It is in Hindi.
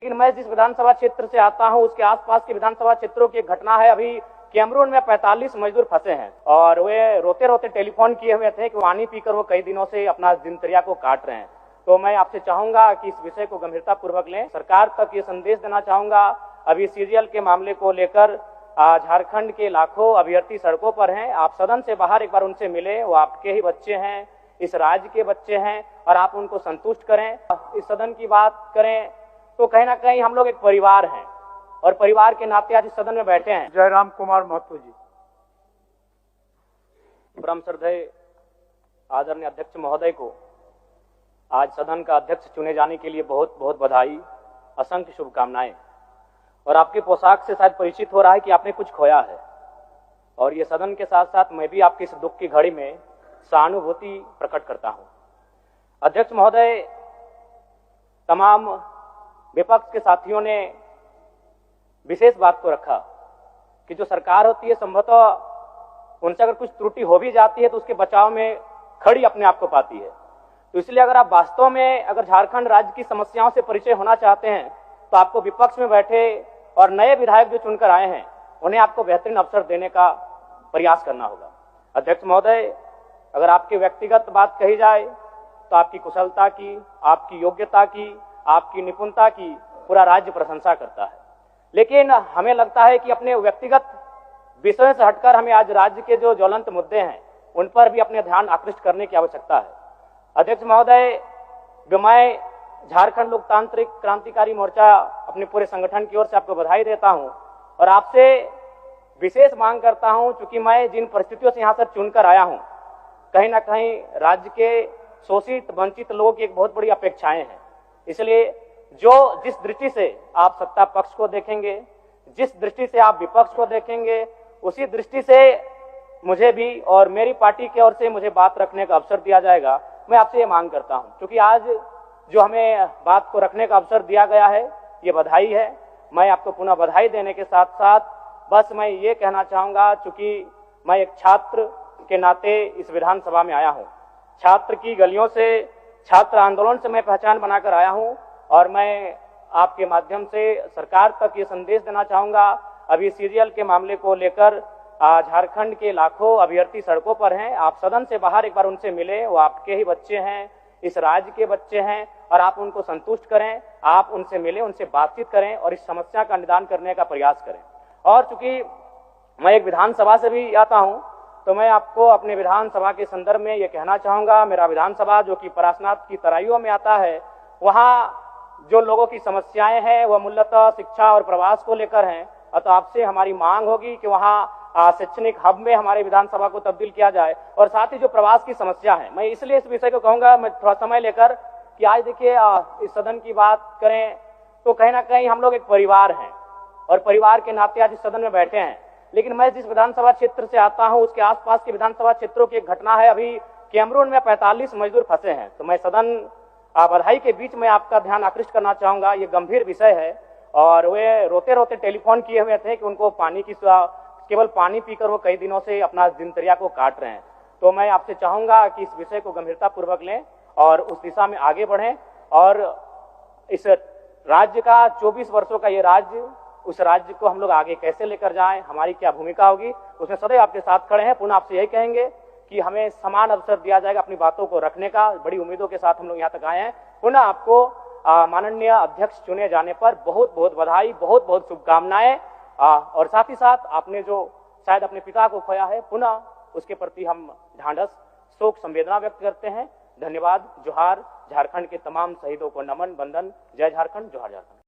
लेकिन मैं जिस विधानसभा क्षेत्र से आता हूं उसके आसपास के विधानसभा क्षेत्रों की एक घटना है। अभी कैमरून में 45 मजदूर फंसे हैं और वे रोते रोते टेलीफोन किए हुए थे कि पानी पीकर वो कई दिनों से अपना दिनचर्या को काट रहे हैं। तो मैं आपसे चाहूंगा कि इस विषय को गंभीरता पूर्वक लें। सरकार तक ये संदेश देना चाहूंगा, अभी सीजीएल के मामले को लेकर झारखंड के लाखों अभ्यर्थी सड़कों पर हैं। आप सदन से बाहर एक बार उनसे मिले, वो आपके ही बच्चे हैं, इस राज्य के बच्चे हैं और आप उनको संतुष्ट करें। इस सदन की बात करें तो कहीं ना कहीं हम लोग एक परिवार हैं और परिवार के नाते आज इस सदन में बैठे हैं। जयराम कुमार महतो जी। परम श्रद्धेय आदरणीय अध्यक्ष महोदय को आज सदन का अध्यक्ष चुने जाने के लिए बहुत बहुत बधाई, असंख्य शुभकामनाएं। और आपके पोशाक से शायद परिचित हो रहा है कि आपने कुछ खोया है और ये सदन के साथ साथ मैं भी आपकी इस दुख की घड़ी में सहानुभूति प्रकट करता हूं। अध्यक्ष महोदय, तमाम विपक्ष के साथियों ने विशेष बात को रखा कि जो सरकार होती है संभवतः उनसे अगर कुछ त्रुटि हो भी जाती है तो उसके बचाव में खड़ी अपने आप को पाती है। तो इसलिए अगर आप वास्तव में अगर झारखंड राज्य की समस्याओं से परिचय होना चाहते हैं तो आपको विपक्ष में बैठे और नए विधायक जो चुनकर आए हैं उन्हें आपको बेहतरीन अवसर देने का प्रयास करना होगा। अध्यक्ष महोदय, अगर आपकी व्यक्तिगत बात कही जाए तो आपकी कुशलता की, आपकी योग्यता की, आपकी निपुणता की पूरा राज्य प्रशंसा करता है। लेकिन हमें लगता है कि अपने व्यक्तिगत विषयों से हटकर हमें आज राज्य के जो ज्वलंत मुद्दे हैं उन पर भी अपने ध्यान आकृष्ट करने की आवश्यकता है। अध्यक्ष महोदय, जो मैं झारखंड लोकतांत्रिक क्रांतिकारी मोर्चा अपने पूरे संगठन की ओर से आपको बधाई देता हूं और आपसे विशेष मांग करता हूं, चूंकि मैं जिन परिस्थितियों से यहां से चुनकर आया हूं, कहीं ना कहीं राज्य के शोषित वंचित लोगों की एक बहुत बड़ी अपेक्षाएं हैं। इसलिए जिस दृष्टि से आप सत्ता पक्ष को देखेंगे, जिस दृष्टि से आप विपक्ष को देखेंगे, उसी दृष्टि से मुझे भी और मेरी पार्टी की ओर से मुझे बात रखने का अवसर दिया जाएगा। मैं आपसे ये मांग करता हूं, क्योंकि आज जो हमें बात को रखने का अवसर दिया गया है ये बधाई है। मैं आपको पुनः बधाई देने के साथ साथ बस मैं ये कहना चाहूंगा, चूंकि मैं एक छात्र के नाते इस विधानसभा में आया हूं, छात्र की गलियों से, छात्र आंदोलन से मैं पहचान बनाकर आया हूं और मैं आपके माध्यम से सरकार तक ये संदेश देना चाहूंगा, अभी सीजीएल के मामले को लेकर झारखंड के लाखों अभ्यर्थी सड़कों पर हैं। आप सदन से बाहर एक बार उनसे मिले, वो आपके ही बच्चे हैं, इस राज्य के बच्चे हैं और आप उनको संतुष्ट करें, आप उनसे मिलें, उनसे बातचीत करें और इस समस्या का निदान करने का प्रयास करें। और चूंकि मैं एक विधानसभा से भी आता हूं तो मैं आपको अपने विधानसभा के संदर्भ में ये कहना चाहूंगा, मेरा विधानसभा जो कि परासनाथ की तराइयों में आता है, वहां जो लोगों की समस्याएं हैं वह मूलतः शिक्षा और प्रवास को लेकर हैं। तो आपसे हमारी मांग होगी कि वहां शैक्षणिक हब में हमारे विधानसभा को तब्दील किया जाए और साथ ही जो प्रवास की समस्या है, मैं इसलिए इस विषय को कहूंगा, मैं थोड़ा समय लेकर कि आज देखिए इस सदन की बात करें तो कहीं ना कहीं हम लोग एक परिवार हैं और परिवार के नाते आज इस सदन में बैठे हैं। लेकिन मैं जिस विधानसभा क्षेत्र से आता हूं उसके आसपास के विधानसभा क्षेत्रों की एक घटना है। अभी कैमरून में 45 मजदूर फंसे हैं। तो मैं सदन बधाई के बीच में आपका ध्यान आकृष्ट करना चाहूंगा, ये गंभीर विषय है और वे रोते रोते टेलीफोन किए हुए थे कि उनको केवल पानी पीकर वो कई दिनों से अपना दिनचर्या को काट रहे हैं। तो मैं आपसे चाहूंगा कि इस विषय को गंभीरता पूर्वक लें और उस दिशा में आगे बढ़ें और इस राज्य का 24 वर्षों का ये राज्य, उस राज्य को हम लोग आगे कैसे लेकर जाएं, हमारी क्या भूमिका होगी, उसमें सदैव आपके साथ खड़े हैं। पुनः आपसे यही कहेंगे कि हमें समान अवसर दिया जाएगा अपनी बातों को रखने का। बड़ी उम्मीदों के साथ हम लोग यहाँ तक आए हैं। पुनः आपको माननीय अध्यक्ष चुने जाने पर बहुत बहुत बधाई, बहुत बहुत शुभकामनाएं और साथ ही साथ आपने जो शायद अपने पिता को खोया है, पुनः उसके प्रति हम ढांढस, शोक, संवेदना व्यक्त करते हैं। धन्यवाद। जोहार। झारखंड के तमाम शहीदों को नमन, वंदन। जय झारखंड, जोहार झारखंड।